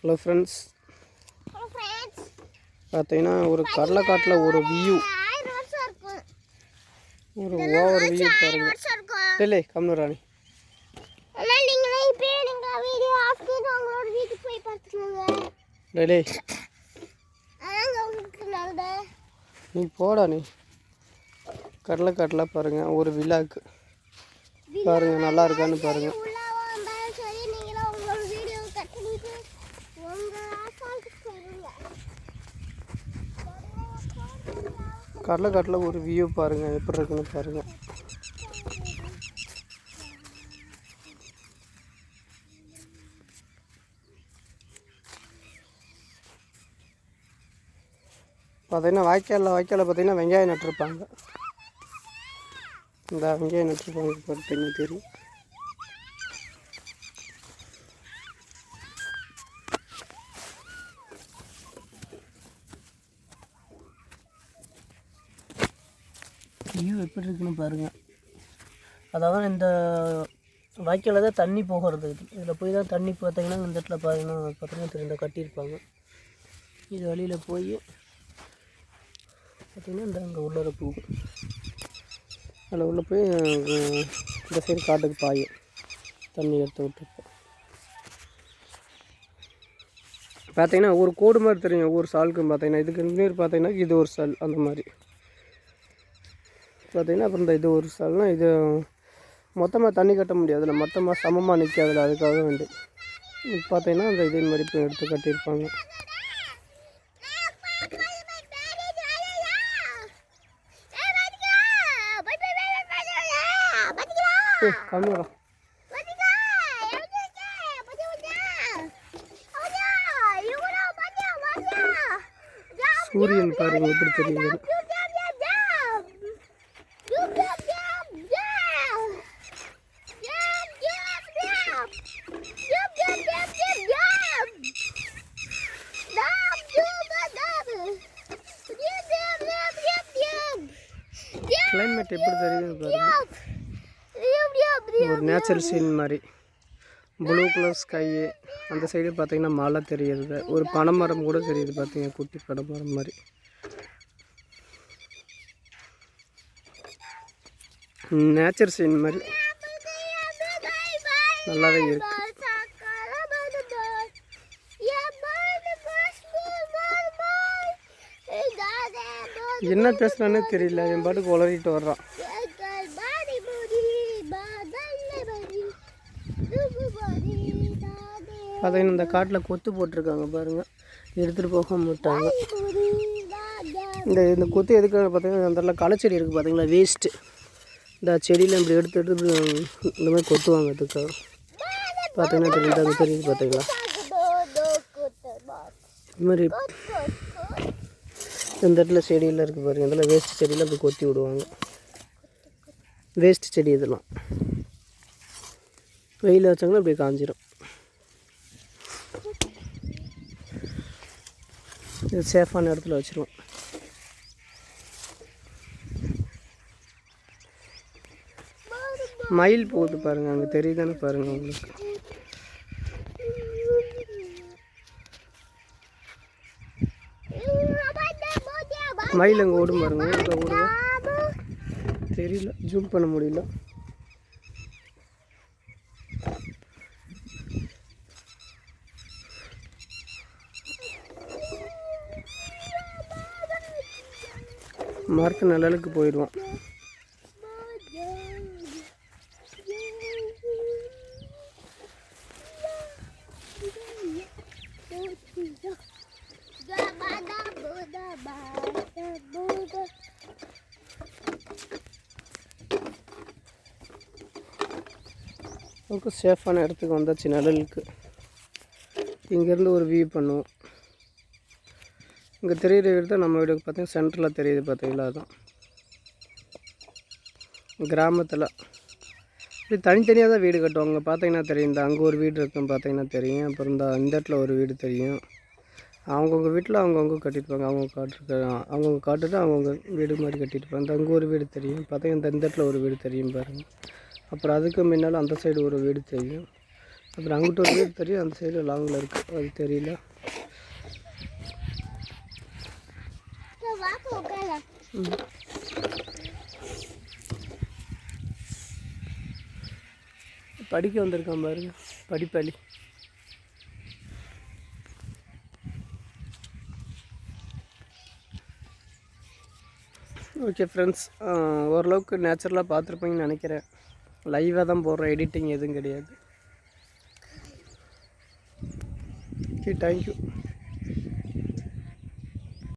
Hello friends, பார்த்தீங்கன்னா ஒரு கடலைக்காட்டில் ஒரு வியூ, ஒரு ஓவர் வியூ பாருங்க. இல்லை கம்னூராணி டேலே நீ போடா. நீ கடலைக்காட்டில் பாருங்கள் ஒரு விழாக்கு பாருங்கள், நல்லா இருக்கான்னு பாருங்கள். கடலைக்காட்டில் ஒரு வியூ பாருங்கள், எப்படி இருக்குன்னு பாருங்கள். பார்த்தீங்கன்னா வாய்க்காலில் பார்த்தீங்கன்னா வெங்காயம் நட்டுருப்பாங்க. இந்த வெங்காயம் நட்டுருப்பாங்க பார்த்தீங்கன்னா தெரியும். வியூ எப்படி இருக்குன்னு பாருங்கள். அதாவது இந்த வாய்க்காலில் தான் தண்ணி போகிறது. இதில் போய் தான் தண்ணி பார்த்தீங்கன்னா இந்த இடத்துல பார்த்தீங்கன்னா தெரிந்த கட்டியிருப்பாங்க. இது வழியில் போய் பார்த்திங்கன்னா இந்த அங்கே உள்ளர போகும். அதில் உள்ளே போய் இந்த சைடு காட்டுக்கு பாயும் தண்ணி எடுத்து விட்டுருப்போம். பார்த்திங்கன்னா ஒரு கோடு மாதிரி தெரியும் ஒவ்வொரு சாலுக்கும். பார்த்திங்கன்னா இதுக்கு நீர் பார்த்திங்கன்னா இது ஒரு சால் அந்த மாதிரி பார்த்திங்கன்னா. அப்புறம் இந்த இது ஒரு சால்னால் இது மொத்தமாக தண்ணி கட்ட முடியாதுல்ல, மொத்தமாக சமமாக நிற்காதுல, அதுக்காக வேண்டி பார்த்திங்கன்னா அந்த இதே மாதிரி இப்போ எடுத்து கட்டியிருப்பாங்க. கம்மியா சூரியன் பாருங்க எப்படி தெரியுது. கிளைமேட் எப்படி தெரியுதுன்னு பாருங்க. ஒரு நேச்சுரல் சீன் மாதிரி ப்ளூ கலர் ஸ்கை. அந்த சைடு பார்த்தீங்கன்னா மலை தெரியுது, ஒரு பனைமரம் கூட தெரியுது பார்த்தீங்க, குட்டி பனைமரம் மாதிரி. நேச்சர் சீன் மாதிரி நல்லாவே இருக்கு. என்ன பேசுறானே தெரியல, என் பாட்டுக்கு உளறிட்டு வர்றான். பார்த்தீங்கன்னா இந்த காட்டில் கொத்து போட்டிருக்காங்க பாருங்கள், எடுத்துகிட்டு போக மாட்டாங்க. இந்த கொத்து எதுக்காக பார்த்தீங்கன்னா அந்த இடத்துல களைச்செடி இருக்குது பார்த்தீங்களா, வேஸ்ட்டு. இந்த செடியில் இப்படி எடுத்து இந்த மாதிரி கொத்துவாங்க. அதுக்காக பார்த்தீங்கன்னா தெரியுது, அது தெரியுது பார்த்தீங்களா. இது மாதிரி இந்த இடத்துல செடியில் இருக்குது பாருங்கள், இதெல்லாம் வேஸ்ட் செடியில் அப்படி கொத்தி விடுவாங்க. வேஸ்ட் செடி இதெல்லாம் வெயில் வச்சாங்கன்னா இப்படி காஞ்சிடும். இது சேஃபான இடத்துல வச்சுருவோம். மயில் போகுது பாருங்கள், அங்கே தெரியுதானே பாருங்கள் உங்களுக்கு. மயில் அங்கே ஓடும் பாருங்க, ஓடுங்க தெரியல, ஜூம் பண்ண முடியல. மரத்து நிழலுக்கு போயிடுவோம். நமக்கு சேஃபான இடத்துக்கு வந்தாச்சு, நிழலுக்கு. இங்கேருந்து ஒரு வியூ பண்ணுவோம். இங்கே தெரிகிற வீடு தான் நம்ம வீடுக்கு பார்த்தீங்கன்னா சென்டரில் தெரியுது பார்த்தீங்களா. அதுதான் கிராமத்தில் இப்படி தனித்தனியாக தான் வீடு கட்டுவாங்க. பார்த்தீங்கன்னா தெரியும், இந்த அங்கே ஒரு வீடு இருக்குன்னு பார்த்தீங்கன்னா தெரியும். அப்புறம் இந்த இடத்துல ஒரு வீடு தெரியும். அவங்கவுங்க வீட்டில் அவங்கவுங்க கட்டியிருப்பாங்க. அவங்கவுங்க காட்டுட்டு அவங்கவுங்க வீடு மாதிரி கட்டியிருப்பாங்க. இந்த அங்கே ஒரு வீடு தெரியும் பார்த்தீங்கன்னா, இந்த இடத்துல ஒரு வீடு தெரியும் பாருங்கள். அப்புறம் அதுக்கு முன்னால் அந்த சைடு ஒரு வீடு தெரியும். அப்புறம் அங்கிட்ட ஒரு வீடு தெரியும், அந்த சைடு லாங்கில் இருக்குது, அது தெரியல. படிக்க வந்திருக்கான் பாருங்க, படிப்பாளி. ஓகே ஃப்ரெண்ட்ஸ், ஓரளவுக்கு நேச்சுரலாக பார்த்துருப்பீங்கன்னு நினைக்கிறேன். லைவாக தான் போடுறேன், எடிட்டிங் எதுவும் கிடையாது. Okay, thank you.